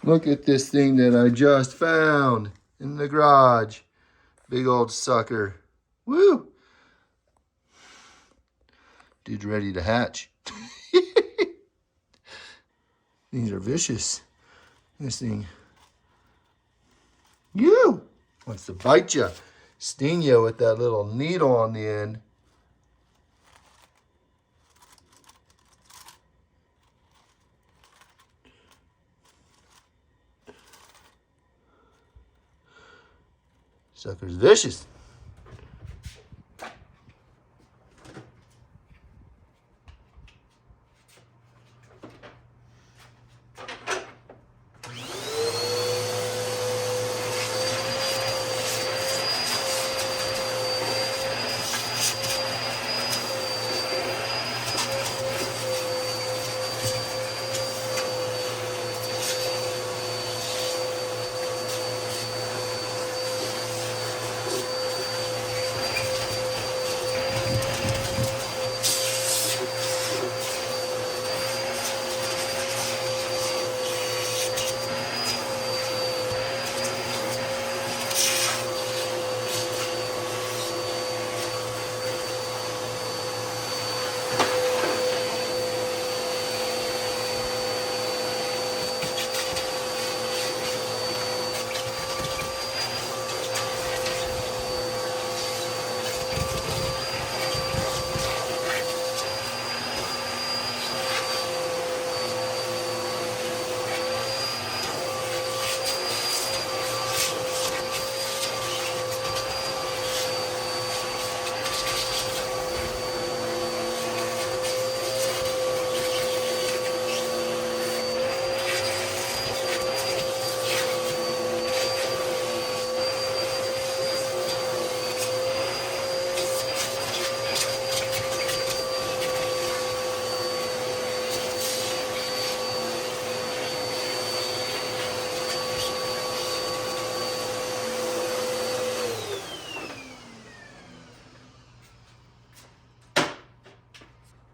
Look at this thing that I just found in the garage. Big old sucker. Woo! Dude's ready to hatch. These are vicious. This thing. You! Wants to bite you. Sting you with that little needle on the end. Sucker's vicious.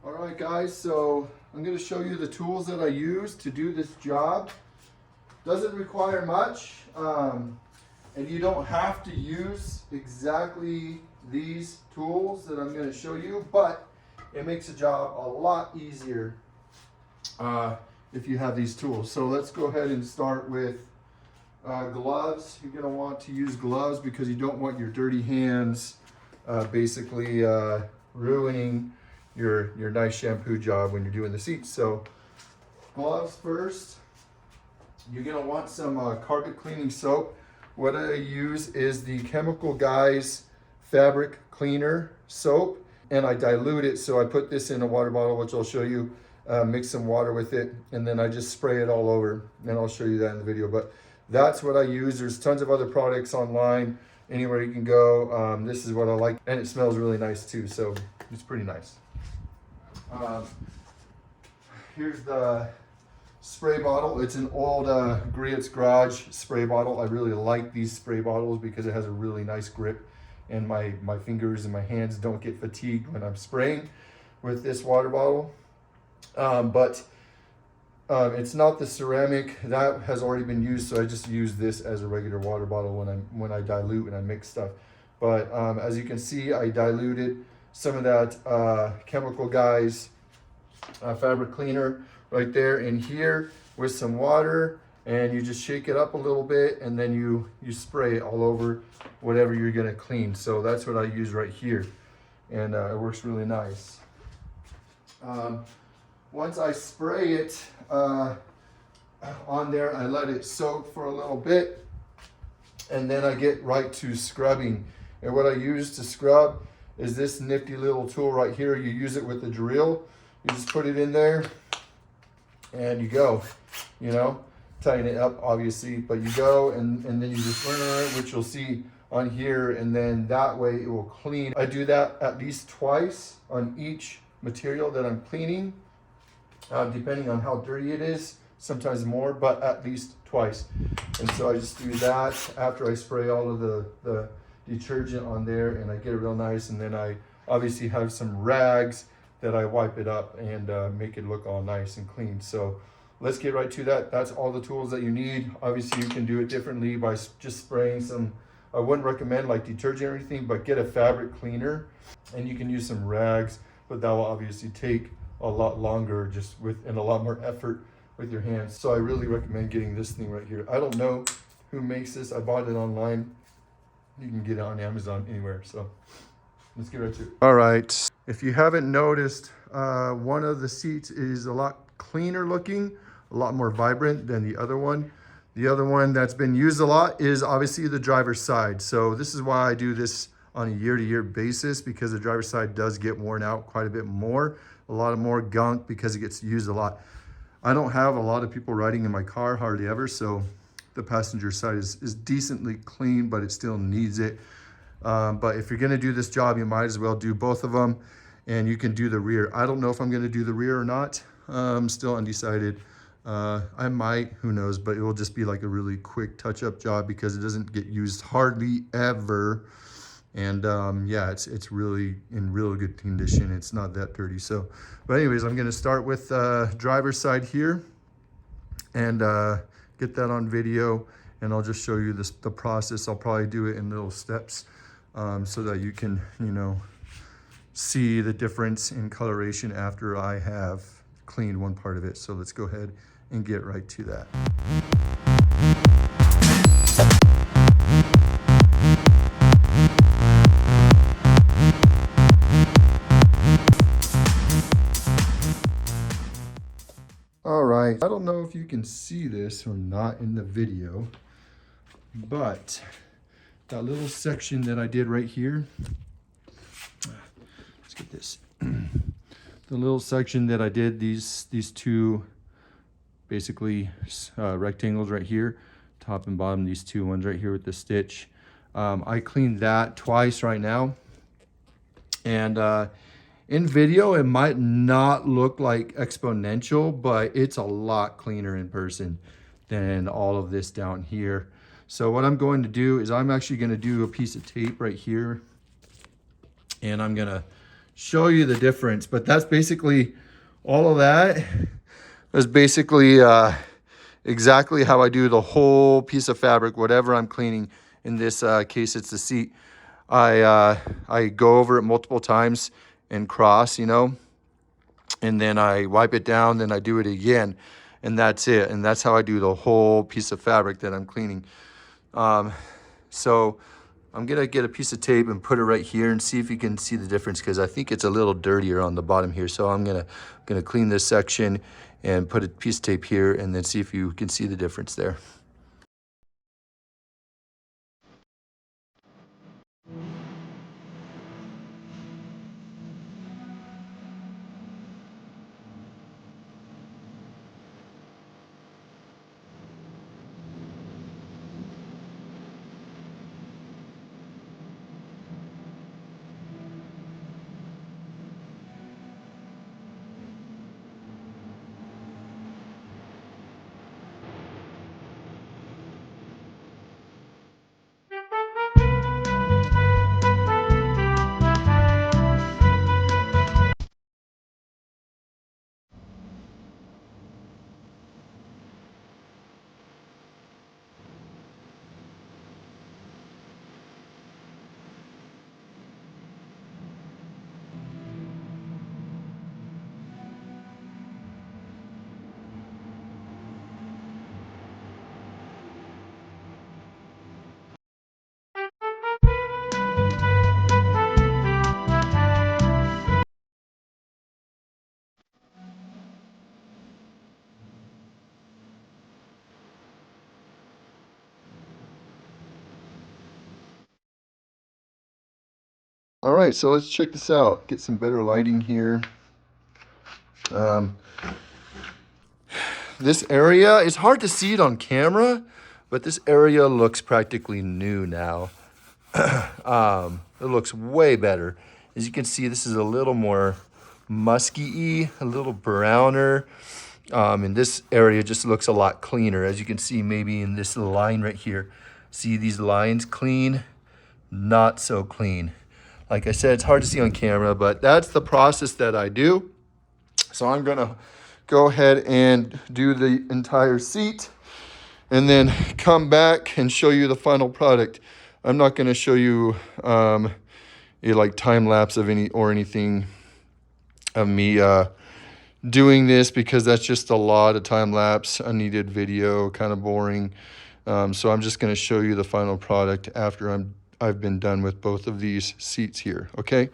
Alright guys, so I'm going to show you the tools that I use to do this job. Doesn't require much, and you don't have to use exactly these tools that I'm going to show you, but it makes the job a lot easier if you have these tools. So let's go ahead and start with gloves. You're going to want to use gloves because you don't want your dirty hands basically ruining your nice shampoo job when you're doing the seats. So gloves first. You're gonna want some carpet cleaning soap. What I use is the Chemical Guys fabric cleaner soap, and I dilute it. So I put this in a water bottle, which I'll show you, mix some water with it, and then I just spray it all over, and I'll show you that in the video. But that's what I use. There's tons of other products online, anywhere you can go. This is what I like, and it smells really nice too, so it's pretty nice. Here's the spray bottle. It's an old Griots Garage spray bottle. I really like these spray bottles because it has a really nice grip, and my fingers and my hands don't get fatigued when I'm spraying with this water bottle. It's not the ceramic. That has already been used, so I just use this as a regular water bottle when I dilute and I mix stuff. But as you can see, I diluted some of that Chemical Guys fabric cleaner right there in here with some water, and you just shake it up a little bit, and then you spray it all over whatever you're gonna clean. So that's what I use right here, and it works really nice. Once I spray it on there, I let it soak for a little bit, and then I get right to scrubbing. And what I use to scrub is this nifty little tool right here. You use it with the drill. You just put it in there and you go, you know, tighten it up obviously, but you go and then you just, which you'll see on here, and then that way it will clean. I do that at least twice on each material that I'm cleaning, depending on how dirty it is, sometimes more, but at least twice. And so I just do that after I spray all of the detergent on there, and I get it real nice, and then I obviously have some rags that I wipe it up and make it look all nice and clean. So let's get right to that. That's all the tools that you need. Obviously you can do it differently by just spraying some, I wouldn't recommend like detergent or anything, but get a fabric cleaner and you can use some rags, but that will obviously take a lot longer just and a lot more effort with your hands. So I really recommend getting this thing right here. I don't know who makes this. I bought it online. You can get it on Amazon, anywhere. So let's get right to it. All right. If you haven't noticed, one of the seats is a lot cleaner looking, a lot more vibrant than the other one. The other one that's been used a lot is obviously the driver's side. So this is why I do this on a year-to-year basis, because the driver's side does get worn out quite a bit more, a lot more gunk because it gets used a lot. I don't have a lot of people riding in my car, hardly ever, so the passenger side is decently clean, but it still needs it. But if you're gonna do this job, you might as well do both of them, and you can do the rear. I don't know if I'm gonna do the rear or not. I'm still undecided. I might, who knows, but it will just be like a really quick touch-up job because it doesn't get used hardly ever. And yeah, it's really in real good condition. It's not that dirty. So, but anyways, I'm gonna start with driver's side here and get that on video, and I'll just show you the process. I'll probably do it in little steps so that you can, you know, see the difference in coloration after I have cleaned one part of it. So let's go ahead and get right to that. All right, I don't know if you can see this or not in the video, but that little section that I did right here, let's get this. The little section that I did, these two basically rectangles right here, top and bottom, these two ones right here with the stitch. I cleaned that twice right now. And in video, it might not look like exponential, but it's a lot cleaner in person than all of this down here. So what I'm going to do is I'm actually going to do a piece of tape right here, and I'm going to show you the difference. But that's basically all of that is basically exactly how I do the whole piece of fabric, whatever I'm cleaning. In this case, it's the seat. I go over it multiple times and cross, you know, and then I wipe it down, then I do it again, and that's it. And that's how I do the whole piece of fabric that I'm cleaning. So I'm gonna get a piece of tape and put it right here and see if you can see the difference, because I think it's a little dirtier on the bottom here. So I'm gonna clean this section and put a piece of tape here and then see if you can see the difference there. All right, so let's check this out. Get some better lighting here. This area, it's hard to see it on camera, but this area looks practically new now. It looks way better. As you can see, this is a little more musky-y, a little browner. And this area just looks a lot cleaner. As you can see, maybe in this line right here. See these lines clean? Not so clean. Like I said, it's hard to see on camera, but that's the process that I do. So I'm gonna go ahead and do the entire seat and then come back and show you the final product. I'm not going to show you a like time lapse of anything of me doing this, because that's just a lot of time lapse, unneeded video, kind of boring. So I'm just going to show you the final product after I've been done with both of these seats here. Okay,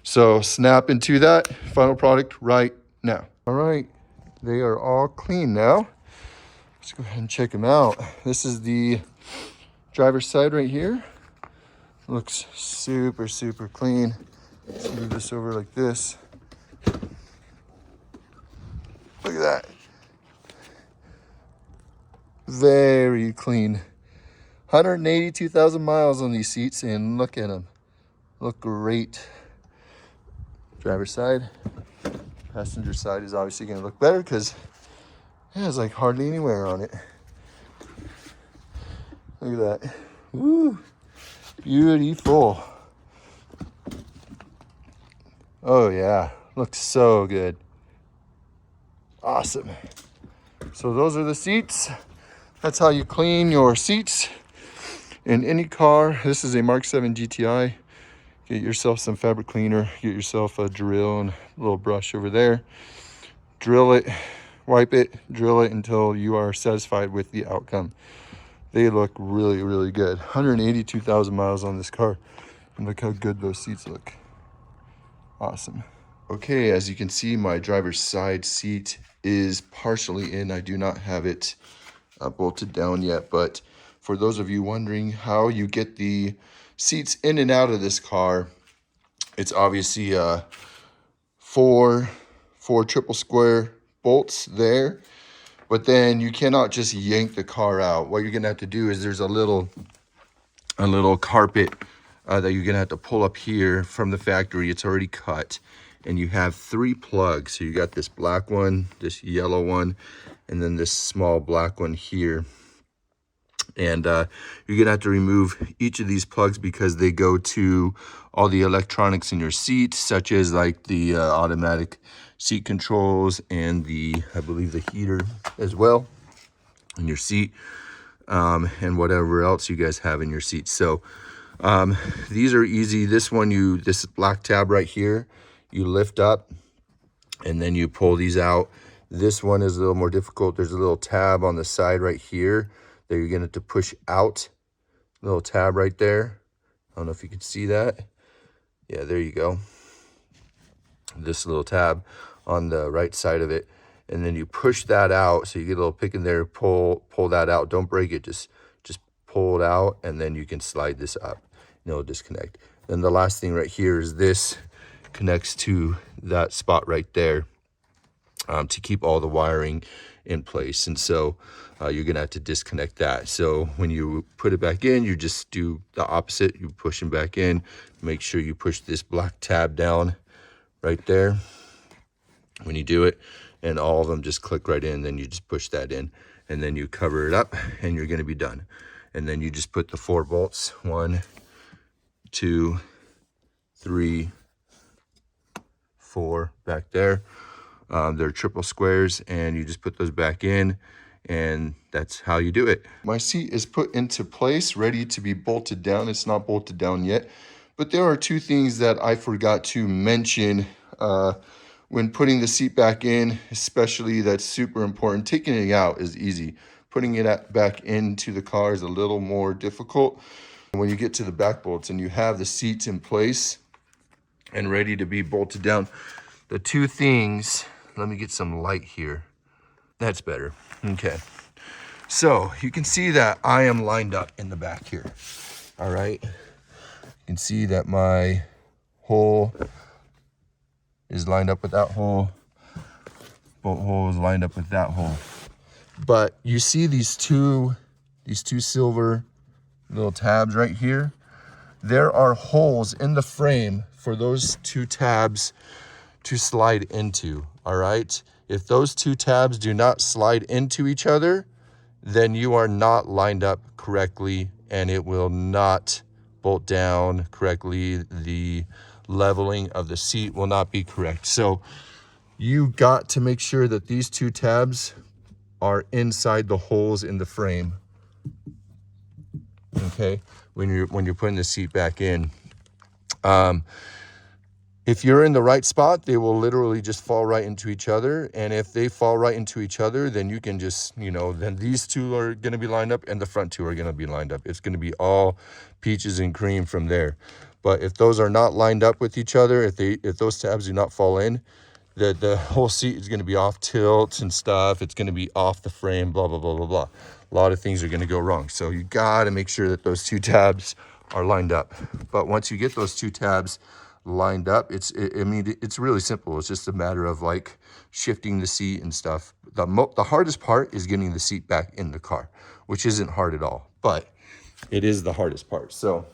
so snap into that final product right now. All right, they are all clean now. Let's go ahead and check them out. This is the driver's side right here. Looks super, super clean. Let's move this over like this. Look at that. Very clean. 182,000 miles on these seats, and look at them. Look great. Driver's side. Passenger side is obviously going to look better because it has like hardly any wear on it. Look at that. Woo. Beautiful. Oh yeah, looks so good. Awesome. So those are the seats. That's how you clean your seats in any car. This is a Mark 7 GTI. Get yourself some fabric cleaner, get yourself a drill and a little brush over there. Drill it, wipe it, drill it until you are satisfied with the outcome. They look really, really good. 182,000 miles on this car. And look how good those seats look. Awesome. Okay, as you can see, my driver's side seat is partially in. I do not have it bolted down yet, but for those of you wondering how you get the seats in and out of this car, it's obviously four triple square bolts there, but then you cannot just yank the car out. What you're gonna have to do is there's a little carpet that you're gonna have to pull up here from the factory. It's already cut, and you have 3 plugs. So you got this black one, this yellow one, and then this small black one here. And you're gonna have to remove each of these plugs because they go to all the electronics in your seat, such as like the automatic seat controls and I believe the heater as well in your seat, and whatever else you guys have in your seat. So these are easy. This black tab right here, you lift up and then you pull these out. This one is a little more difficult. There's a little tab on the side right here that you're gonna have to push out. Little tab right there. I don't know if you can see that. Yeah, there you go. This little tab on the right side of it, and then you push that out. So you get a little pick in there, pull that out. Don't break it. Just pull it out, and then you can slide this up. And it'll disconnect. Then the last thing right here is this connects to that spot right there to keep all the wiring in place. And so you're gonna have to disconnect that. So when you put it back in, you just do the opposite. You push them back in. Make sure you push this black tab down right there when you do it, and all of them just click right in. Then you just push that in, and then you cover it up, and you're gonna be done. And then you just put the 4 bolts, 1, 2, 3, 4 back there. They're triple squares, and you just put those back in, and that's how you do it. My seat is put into place, ready to be bolted down. It's not bolted down yet, but there are 2 things that I forgot to mention when putting the seat back in, especially that's super important. Taking it out is easy. Putting it back into the car is a little more difficult. When you get to the back bolts and you have the seats in place and ready to be bolted down, the 2 things, let me get some light here. That's better. Okay. So you can see that I am lined up in the back here. All right. You can see that my hole is lined up with that hole. Bolt hole is lined up with that hole. But you see these two silver little tabs right here? There are holes in the frame for those 2 tabs to slide into, all right? If those 2 tabs do not slide into each other, then you are not lined up correctly, and it will not bolt down correctly. The leveling of the seat will not be correct. So you got to make sure that these two tabs are inside the holes in the frame. Okay, when you're putting the seat back in. If you're in the right spot, they will literally just fall right into each other. And if they fall right into each other, then you can just, you know, then these two are going to be lined up and the front two are going to be lined up. It's going to be all peaches and cream from there. But if those are not lined up with each other, if those tabs do not fall in, the whole seat is going to be off tilt and stuff. It's going to be off the frame, blah, blah, blah, blah, blah. A lot of things are going to go wrong. So you got to make sure that those two tabs are lined up. But once you get those two tabs lined up, I mean, it's really simple. It's just a matter of like shifting the seat and stuff. The hardest part is getting the seat back in the car, which isn't hard at all, but it is the hardest part. So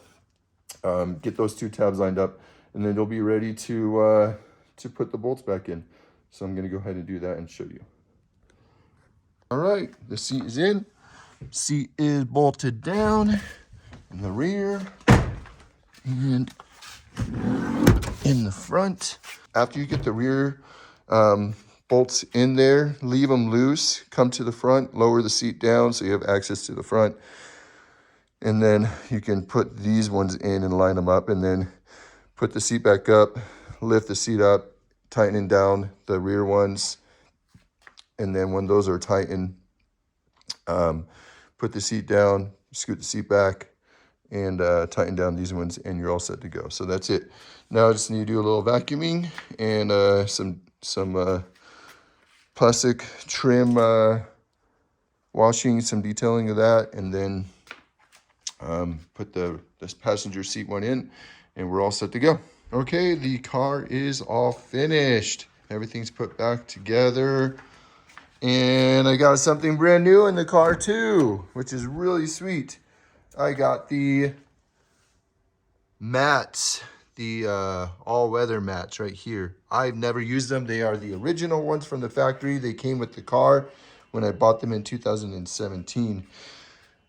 get those two tabs lined up, and then you'll be ready to put the bolts back in. So I'm going to go ahead and do that and show you. All right, the seat is in. Seat is bolted down in the rear and in the front. After you get the rear bolts in there, leave them loose, come to the front, lower the seat down so you have access to the front. And then you can put these ones in and line them up, and then put the seat back up, lift the seat up, tightening down the rear ones. And then when those are tightened, put the seat down, scoot the seat back, and tighten down these ones, and you're all set to go. So that's it. Now I just need to do a little vacuuming and some plastic trim washing, some detailing of that, and then put this passenger seat one in, and we're all set to go. Okay, the car is all finished. Everything's put back together. And I got something brand new in the car too, which is really sweet. I got the mats, the all-weather mats right here. I've never used them. They are the original ones from the factory. They came with the car when I bought them in 2017.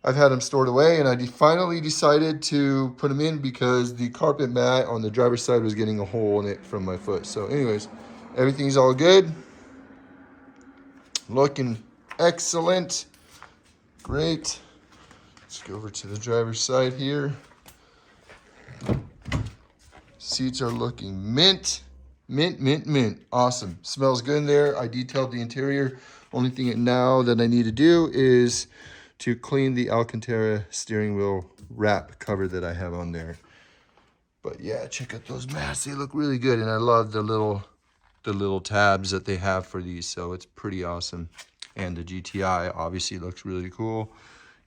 I've had them stored away, and I finally decided to put them in because the carpet mat on the driver's side was getting a hole in it from my foot. So anyways, everything's all good. Looking excellent. Great. Let's go over to the driver's side here. Seats are looking mint. Mint, mint, mint. Awesome. Smells good in there. I detailed the interior. Only thing now that I need to do is to clean the Alcantara steering wheel wrap cover that I have on there. But yeah, check out those mats. They look really good, and I love the little tabs that they have for these, so it's pretty awesome. And the GTI obviously looks really cool.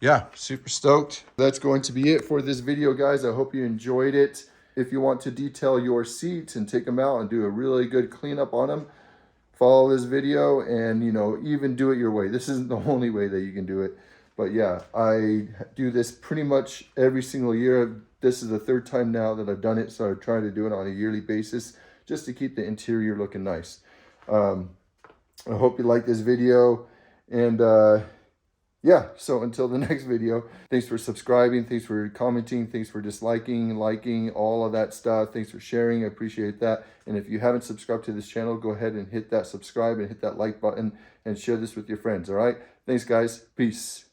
Yeah, super stoked. That's going to be it for this video, guys. I hope you enjoyed it. If you want to detail your seats and take them out and do a really good cleanup on them, follow this video and, you know, even do it your way. This isn't the only way that you can do it. But yeah, I do this pretty much every single year. This is the third time now that I've done it, so I try to do it on a yearly basis just to keep the interior looking nice. I hope you like this video, and yeah, so until the next video, thanks for subscribing, thanks for commenting, thanks for disliking, liking, all of that stuff. Thanks for sharing, I appreciate that. And if you haven't subscribed to this channel, go ahead and hit that subscribe and hit that like button and share this with your friends, all right? Thanks, guys. Peace.